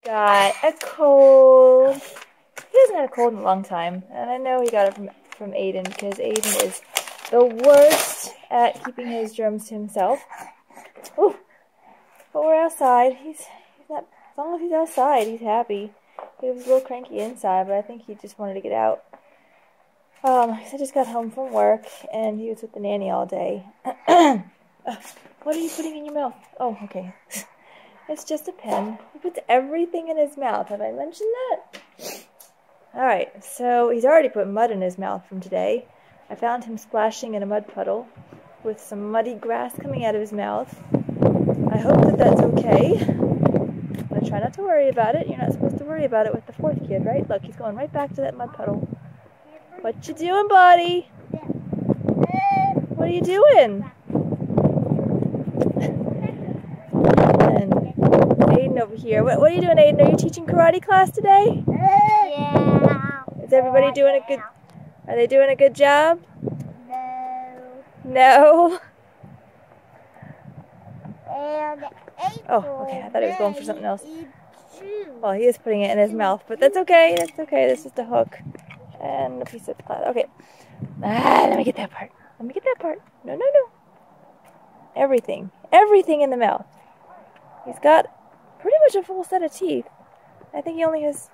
Got a cold. He hasn't had a cold in a long time, and I know he got it from Aiden because Aiden is the worst at keeping his germs to himself. Ooh, but we're outside. He's not. As long as he's outside, he's happy. He was a little cranky inside, but I think he just wanted to get out. I just got home from work, and he was with the nanny all day. What are you putting in your mouth? Oh, okay. It's just a pen. He puts everything in his mouth. Have I mentioned that? Alright, so he's already put mud in his mouth from today. I found him splashing in a mud puddle with some muddy grass coming out of his mouth. I hope that that's okay. I'm going to try not to worry about it. You're not supposed to worry about it with the fourth kid, right? Look, he's going right back to that mud puddle. What you doing, buddy? What are you doing? And Aiden over here. What are you doing, Aiden? Are you teaching karate class today? Yeah. Is everybody doing a good... Are they doing a good job? No. No? And Oh, okay. I thought he was going for something else. Well, he is putting it in his mouth, but that's okay. That's okay. That's just a hook and a piece of plastic. Okay. Let me get that part. Let me get that part. No, no, no. Everything. Everything in the mouth. He's got pretty much a full set of teeth. I think he only has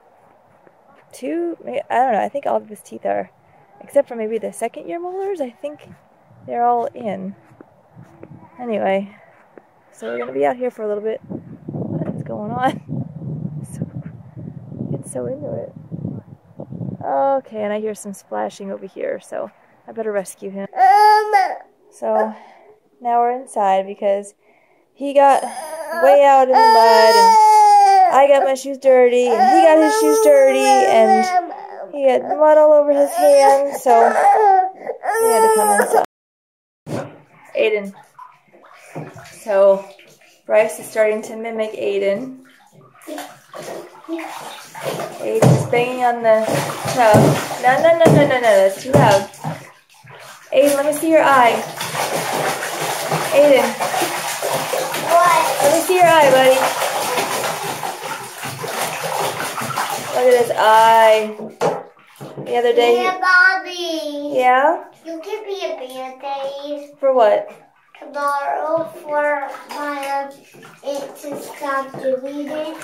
two. I don't know. I think all of his teeth are, except for maybe the second year molars. I think they're all in. Anyway, so we're gonna be out here for a little bit. What is going on? It's so into it. Okay, and I hear some splashing over here, so I better rescue him. So now we're inside because he got way out in the mud, and I got my shoes dirty, and he got his shoes dirty, and he had mud all over his hands, so we had to come inside. Aiden. So Bryce is starting to mimic Aiden. Aiden's banging on the tub. No, no, no, no, no, no, that's too loud. Aiden, let me see your eye. Aiden. what? Let me see your eye, buddy. Look at his eye. The other day. Yeah, Bobby. Yeah? You give me a Band-Aid For what? tomorrow for my it to stop doing it.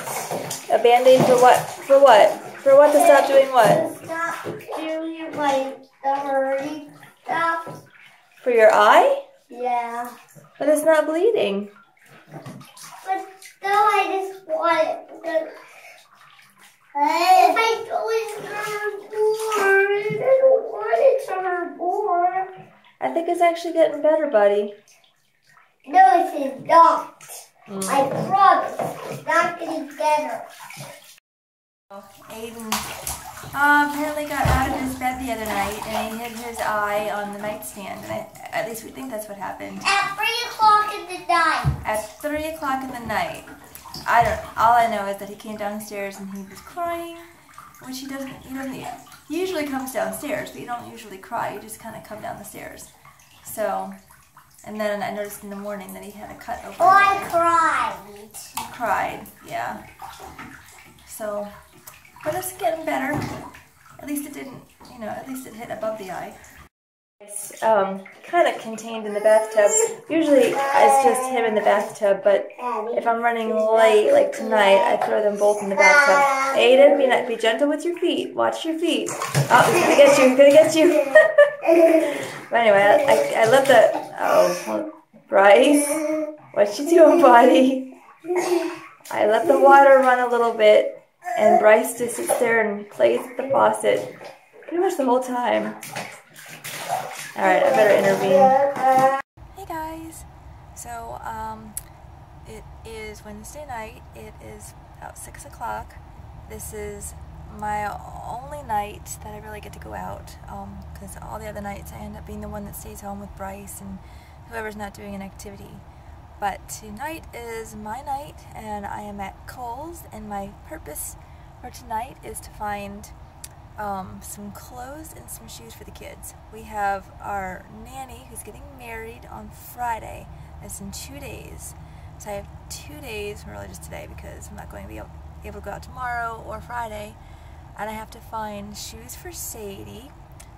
A Band-Aid for what? For what? For what to stop doing what? To stop doing like the hurting stuff. For your eye? Yeah. But it's not bleeding. But still, I just want it because if I do it to hurt more, I don't want it to hurt more. I think it's actually getting better, buddy. No, it is not. I promise. It's not getting better. Aiden apparently got out of his bed the other night and he hit his eye on the nightstand. And at least we think that's what happened. At 3 o'clock in the night. At 3 o'clock in the night. All I know is that he came downstairs and he was crying, which he usually comes downstairs, but you don't usually cry, you just kind of come down the stairs. So, and then I noticed in the morning that he had a cut over Oh, I cried. He cried, yeah. So, but it's getting better. At least it didn't, at least it hit above the eye. It's kind of contained in the bathtub. Usually it's just him in the bathtub, but if I'm running late, like tonight, I throw them both in the bathtub. Aiden, be gentle with your feet. Watch your feet. Oh, he's gonna get you. He's gonna get you. But anyway, I love the... Oh, well, Bryce. What you doing, buddy? I let the water run a little bit, and Bryce just sits there and plays with the faucet pretty much the whole time. Alright, I better intervene. Hey guys! So, it is Wednesday night. It is about 6 o'clock. This is my only night that I really get to go out, because all the other nights I end up being the one that stays home with Bryce and whoever's not doing an activity. But tonight is my night, and I am at Kohl's, and my purpose for tonight is to find some clothes and some shoes for the kids. We have our nanny who's getting married on Friday. That's in 2 days. So I have 2 days, really just today, because I'm not going to be able to go out tomorrow or Friday, and I have to find shoes for Sadie,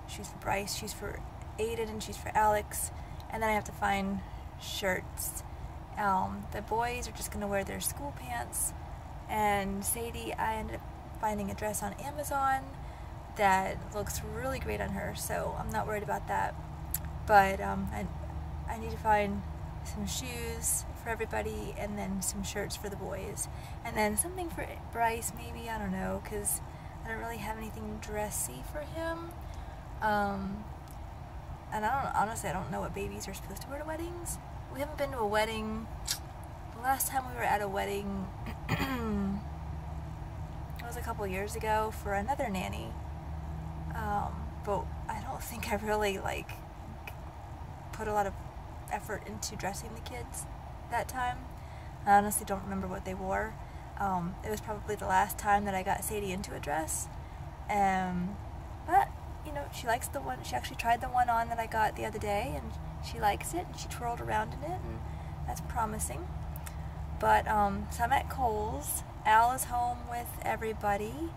shoes for Bryce, shoes for Aiden, and shoes for Alex, and then I have to find shirts. The boys are just going to wear their school pants, and Sadie, I ended up finding a dress on Amazon that looks really great on her, so I'm not worried about that. But I need to find some shoes for everybody, and then some shirts for the boys, and then something for Bryce maybe, I don't know, because I don't really have anything dressy for him. And honestly, I don't know what babies are supposed to wear to weddings. We haven't been to a wedding. The last time we were at a wedding it was a couple years ago for another nanny. But I don't think I really put a lot of effort into dressing the kids that time. I honestly don't remember what they wore. It was probably the last time that I got Sadie into a dress. But you know, she likes the one. She actually tried the one on that I got the other day, and she likes it, and she twirled around in it, and that's promising. But so I'm at Kohl's. Al is home with everybody,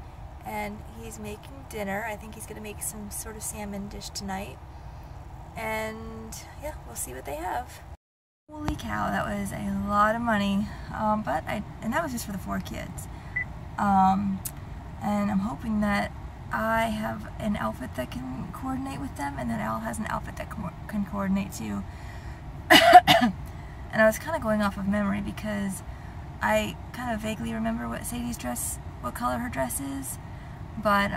and he's making dinner. I think he's going to make some sort of salmon dish tonight, and yeah, we'll see what they have. Holy cow, that was a lot of money, and that was just for the 4 kids. And I'm hoping that I have an outfit that can coordinate with them, and that Al has an outfit that can coordinate too. And I was kind of going off of memory because I kind of vaguely remember what Sadie's dress, what color her dress is. But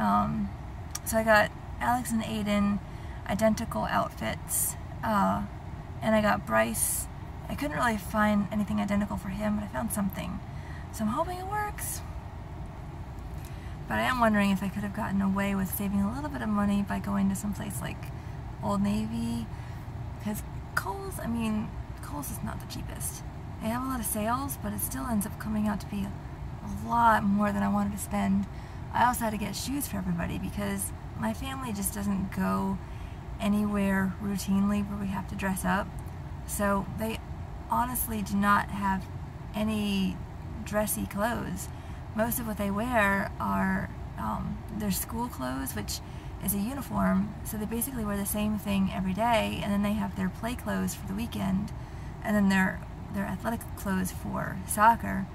so I got Alex and Aiden identical outfits, and I got Bryce. I couldn't really find anything identical for him, but I found something. So I'm hoping it works. But I am wondering if I could have gotten away with saving a little bit of money by going to some place like Old Navy. Because Kohl's, I mean, Kohl's is not the cheapest. They have a lot of sales, but it still ends up coming out to be a lot more than I wanted to spend. I also had to get shoes for everybody because my family just doesn't go anywhere routinely where we have to dress up. So they honestly do not have any dressy clothes. Most of what they wear are their school clothes, which is a uniform, so they basically wear the same thing every day, and then they have their play clothes for the weekend, and then their athletic clothes for soccer.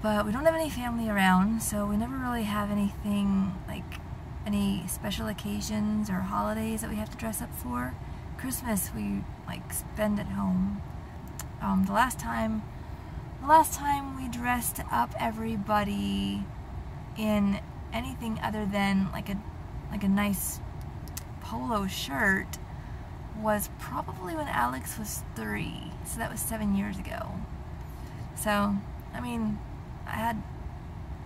But we don't have any family around, so we never really have anything like any special occasions or holidays that we have to dress up for. Christmas we spend at home. The last time we dressed up everybody in anything other than like a nice polo shirt was probably when Alex was 3, so that was 7 years ago. So I mean,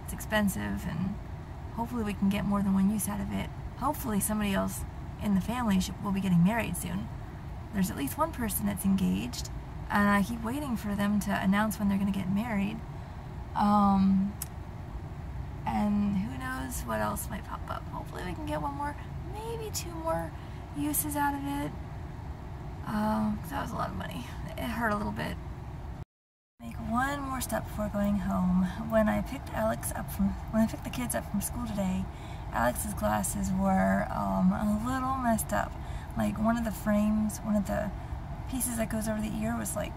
it's expensive, and hopefully we can get more than one use out of it. Hopefully somebody else in the family will be getting married soon. There's at least one person that's engaged, and I keep waiting for them to announce when they're going to get married. And who knows what else might pop up. Hopefully we can get one more, maybe 2 more uses out of it. That was a lot of money. It hurt a little bit. Make one more step before going home. When I picked the kids up from school today, Alex's glasses were a little messed up. Like one of the frames, one of the pieces that goes over the ear was like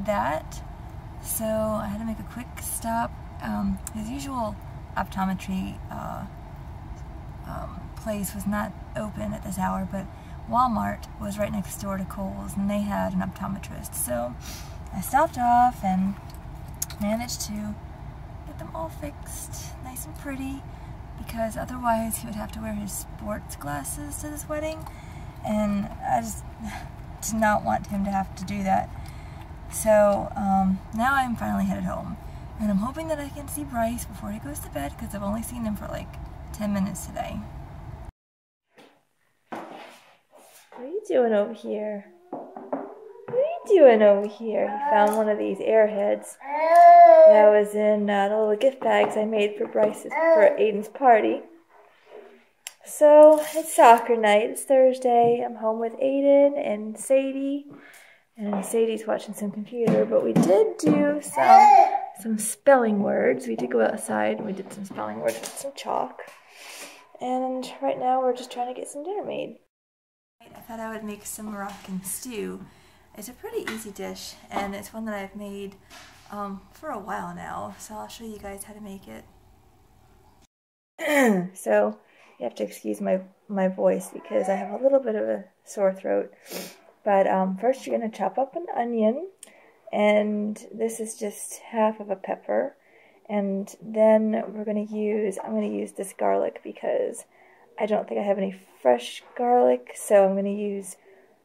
that. So I had to make a quick stop. His usual optometry place was not open at this hour, but Walmart was right next door to Kohl's, and they had an optometrist. So I stopped off and managed to get them all fixed nice and pretty, because otherwise he would have to wear his sports glasses to this wedding, and I just did not want him to have to do that. So now I'm finally headed home, and I'm hoping that I can see Bryce before he goes to bed, because I've only seen him for like 10 minutes today. What are you doing over here? What are you doing over here? He found one of these airheads that was in the little gift bags I made for Aiden's party. So it's soccer night. It's Thursday. I'm home with Aiden and Sadie. And Sadie's watching some computer, but we did do some spelling words. We did go outside and we did some spelling words with some chalk. And right now we're just trying to get some dinner made. I thought I would make some Moroccan stew. It's a pretty easy dish, and it's one that I've made for a while now, so I'll show you guys how to make it. So you have to excuse my voice because I have a little bit of a sore throat. But first you're going to chop up an onion, and this is just half of a pepper. And then I'm going to use this garlic because I don't think I have any fresh garlic, so I'm going to use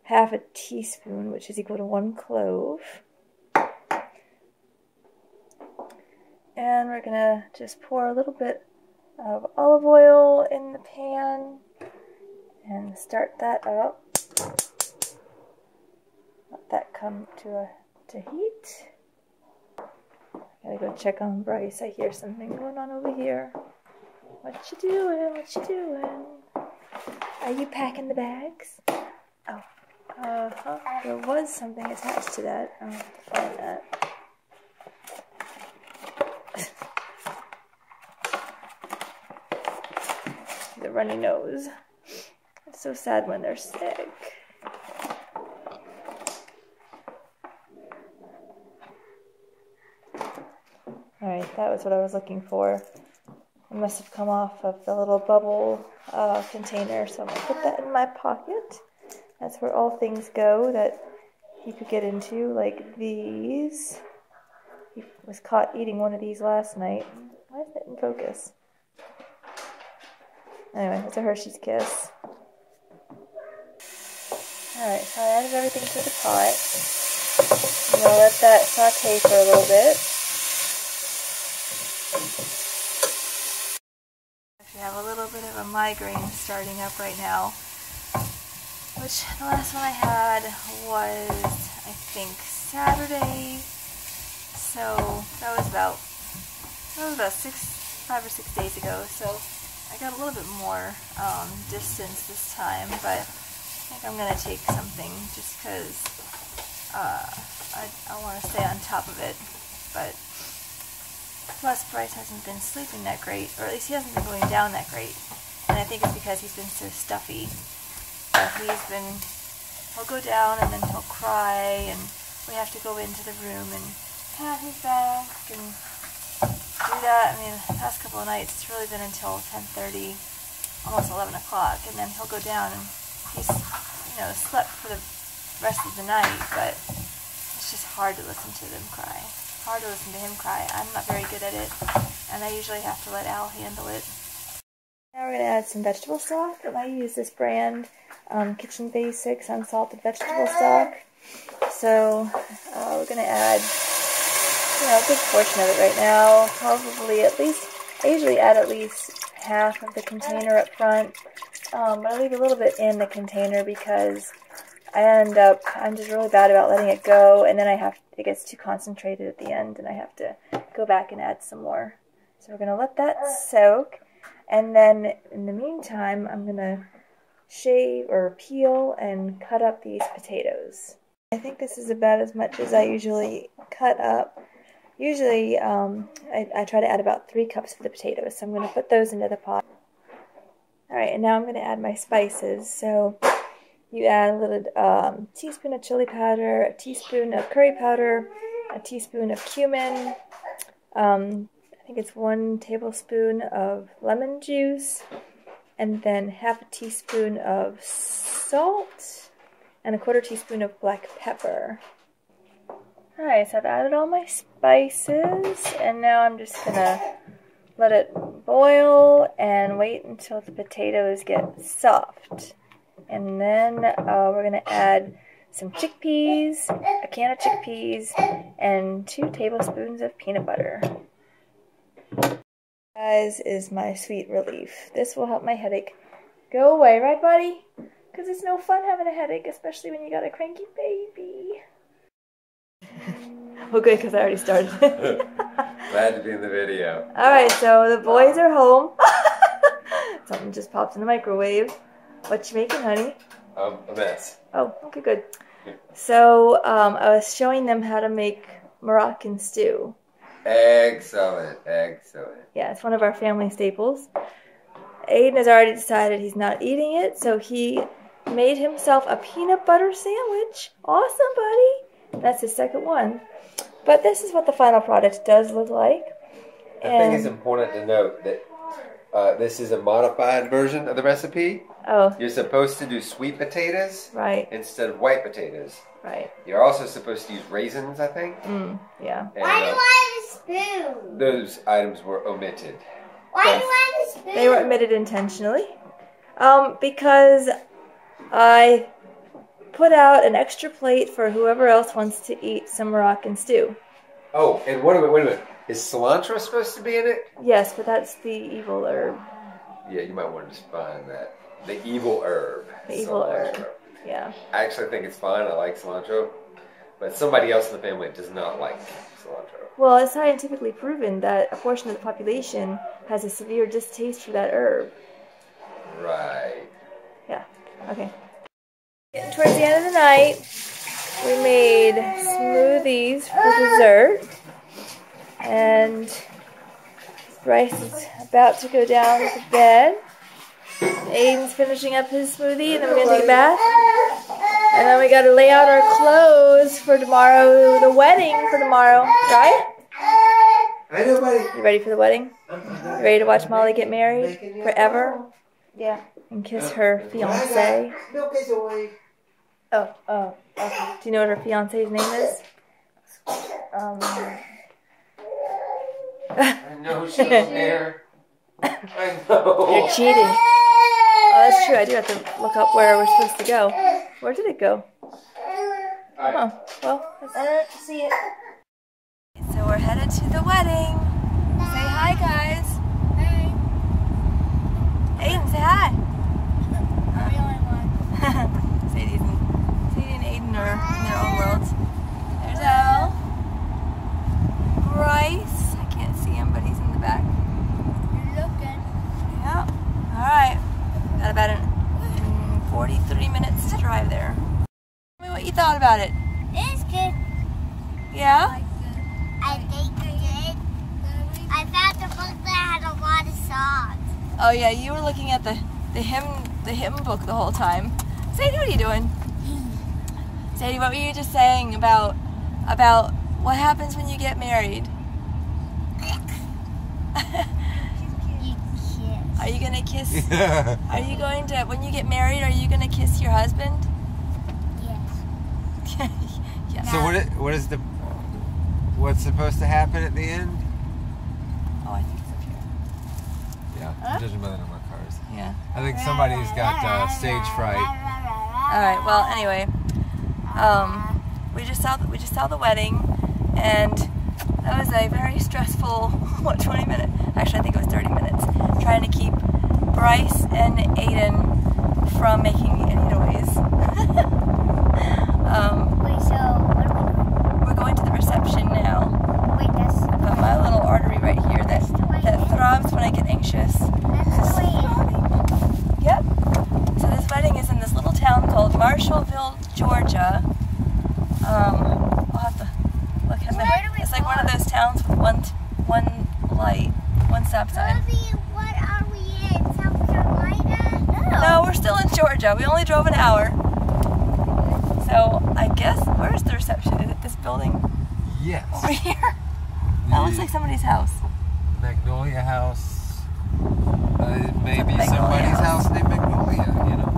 half a teaspoon, which is equal to 1 clove. And we're going to just pour a little bit of olive oil in the pan and start that up. Let that come to heat. Gotta go check on Bryce. I hear something going on over here. What you doing? What you doing? Are you packing the bags? Oh, there was something attached to that. I'll have to find that. The runny nose. It's so sad when they're sick. Alright, that was what I was looking for. It must have come off of the little bubble container, so I'm going to put that in my pocket. That's where all things go that he could get into, like these. He was caught eating one of these last night. Why is it in focus? Anyway, it's a Hershey's Kiss. Alright, so I added everything to the pot. I'm going to let that saute for a little bit. I have a little bit of a migraine starting up right now, which the last one I had was, I think, Saturday. So that was about 5 or 6 days ago. So I got a little bit more distance this time, but I think I'm going to take something just because I want to stay on top of it. But plus, Bryce hasn't been sleeping that great, or at least he hasn't been going down that great. And I think it's because he's been so stuffy. He'll go down and then he'll cry, and we have to go into the room and pat his back and do that. I mean, the past couple of nights, it's really been until 10:30, almost 11 o'clock, and then he'll go down and he's, slept for the rest of the night, but it's just hard to listen to them cry. Hard to listen to him cry. I'm not very good at it, and I usually have to let Al handle it. Now we're going to add some vegetable stock. I use this brand, Kitchen Basics Unsalted Vegetable Stock. So we're going to add, a good portion of it right now. Probably at least, I usually add at least half of the container up front, but I leave a little bit in the container because I'm just really bad about letting it go, and then it gets too concentrated at the end, and I have to go back and add some more. So we're going to let that soak, and then in the meantime, I'm going to shave or peel and cut up these potatoes. I think this is about as much as I usually cut up. Usually, I try to add about 3 cups of the potatoes, so I'm going to put those into the pot. Alright, and now I'm going to add my spices. So you add a little teaspoon of chili powder, a teaspoon of curry powder, a teaspoon of cumin, I think it's 1 tablespoon of lemon juice, and then half a teaspoon of salt, and a 1/4 teaspoon of black pepper. Alright, so I've added all my spices, and now I'm just going to let it boil and wait until the potatoes get soft. And then we're going to add some chickpeas, a can of chickpeas, and 2 tablespoons of peanut butter. Guys, is my sweet relief. This will help my headache go away, right buddy? Because it's no fun having a headache, especially when you got a cranky baby. Well, good, because I already started. Glad to be in the video. Alright, so the boys are home. Something just popped in the microwave. What you making, honey? A mess. Oh, okay, good. So, I was showing them how to make Moroccan stew. Excellent, excellent. Yeah, it's one of our family staples. Aiden has already decided he's not eating it, so he made himself a peanut butter sandwich. Awesome, buddy. That's his second one. But this is what the final product does look like. I think it's important to note that this is a modified version of the recipe. Oh. You're supposed to do sweet potatoes instead of white potatoes. Right. You're also supposed to use raisins, I think. Yeah. And, Why do I have a spoon? those items were omitted. Why do I have a spoon? They were omitted intentionally. Because I put out an extra plate for whoever else wants to eat some Moroccan stew. Oh, and wait a minute. Is cilantro supposed to be in it? Yes, but that's the evil herb. Yeah, you might want to just find that. The evil herb. The evil herb. Yeah. I actually think it's fine. I like cilantro. But somebody else in the family does not like cilantro. Well, it's scientifically proven that a portion of the population has a severe distaste for that herb. Right. Yeah. Okay. Getting towards the end of the night, we made smoothies for dessert. And Bryce is about to go down to bed. Aiden's finishing up his smoothie, and then we're going to take a bath. And then we got to lay out our clothes for tomorrow, the wedding for tomorrow, right? I know, buddy. You ready for the wedding? You ready to watch Molly get married forever? Yeah. And kiss her fiancé? Milk is away. Oh, okay. Do you know what her fiancé's name is? I know she's there. I know. You're cheating. Oh, that's true. I do have to look up where we're supposed to go. Where did it go? Oh, well, I don't see it. So we're headed to the wedding. Say hi, guys. Aiden, say hi. Sadie and Aiden are in their own worlds. There's Al. Bryce. I can't see him, but he's in the back. You're looking. Yeah. Alright. Got about 43 minutes to drive there. Tell me what you thought about it. It's good. Yeah? I think it did. I found a book that had a lot of songs. Oh yeah, you were looking at the hymn book the whole time. Sadie, what are you doing? Sadie, what were you just saying about what happens when you get married? You kiss. Are you gonna kiss? Are you going to, when you get married, are you gonna kiss your husband? Yes. Yeah. So what's supposed to happen at the end? Oh, I think it's up here. Yeah, judging by the number of cars. Yeah. I think somebody's got stage fright. All right. Well, anyway, we just saw the wedding, and that was a very stressful 20 minutes. Actually, I think it was 30 minutes trying to keep Bryce and Aiden from making any noise. Wait, so what are we doing? We're going to the reception now. Wait, that's I've got my little artery right here that throbs when I get anxious. the way. Yep. So this wedding is in this little town called Marshallville, Georgia. I'll have to look at the. It's like one of those towns with one light, one stop sign. What are we in? South Carolina? No, we're still in Georgia. We only drove an hour. So I guess where's the reception? Is it this building Yes. over here? That looks like somebody's house. Magnolia House. It may be Magnolia somebody's House. house named Magnolia, you know.